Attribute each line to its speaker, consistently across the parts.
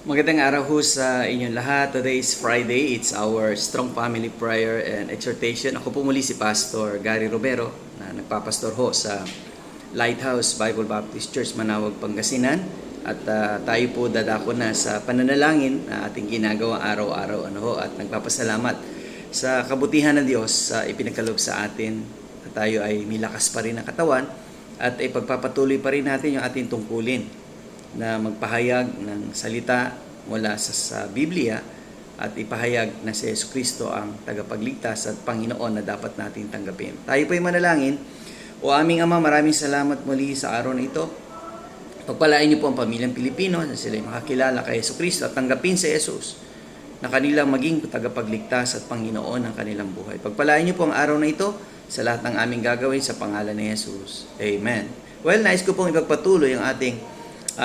Speaker 1: Magandang araw ho sa inyong lahat. Today is Friday. It's our Strong Family Prayer and Exhortation. Ako po muli si Pastor Gary Romero na nagpapastor ho sa Lighthouse Bible Baptist Church, Manawag, Pangasinan. At tayo po dadako na sa pananalangin na ating ginagawa araw-araw at nagpapasalamat sa kabutihan ng Diyos sa ipinagkaloob sa atin na tayo ay milakas pa rin na katawan at ipagpapatuloy pa rin natin yung ating tungkulin na magpahayag ng salita mula sa Biblia at ipahayag na si Jesucristo ang tagapagligtas at Panginoon na dapat natin tanggapin. Tayo po ay manalangin. O aming Ama, maraming salamat muli sa araw na ito. Pagpalain niyo po ang pamilyang Pilipino na sila ay makakilala kay Jesucristo at tanggapin si Jesus na kanilang maging tagapagligtas at Panginoon ng kanilang buhay. Pagpalain niyo po ang araw na ito sa lahat ng aming gagawin sa pangalan ni Jesus. Amen. Well, nais ko pong ipagpatuloy ang ating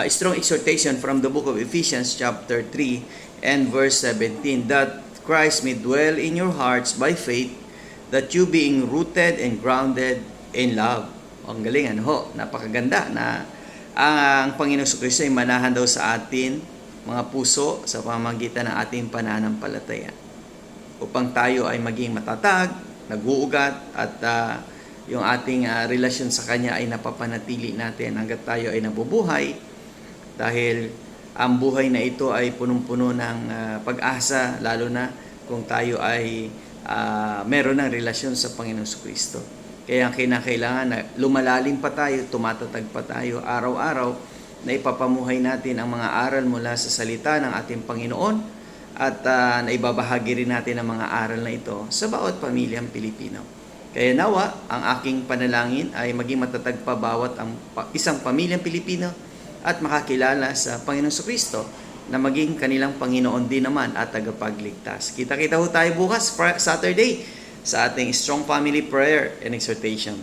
Speaker 1: strong exhortation from the book of Ephesians chapter 3 and verse 17, that Christ may dwell in your hearts by faith, that you being rooted and grounded in love. Ang galing, napakaganda na ang Panginoong Jesucristo ay manahan daw sa atin mga puso sa pamamagitan ng ating pananampalataya upang tayo ay maging matatag, nag-uugat at yung ating relasyon sa Kanya ay napapanatili natin hanggat tayo ay nabubuhay. Dahil ang buhay na ito ay punong-puno ng pag-asa, lalo na kung tayo ay meron ng relasyon sa Panginoong Jesucristo. Kaya kinakailangan na lumalalim pa tayo, tumatatag pa tayo araw-araw na ipapamuhay natin ang mga aral mula sa salita ng ating Panginoon at naibabahagi rin natin ang mga aral na ito sa bawat pamilyang Pilipino. Kaya nawa, ang aking panalangin ay maging matatag pa bawat isang pamilyang Pilipino at makakilala sa Panginoong Jesucristo na maging kanilang Panginoon din naman at tagapagligtas. Kita-kita ho tayo bukas, Saturday, sa ating Strong Family Prayer and Exhortation.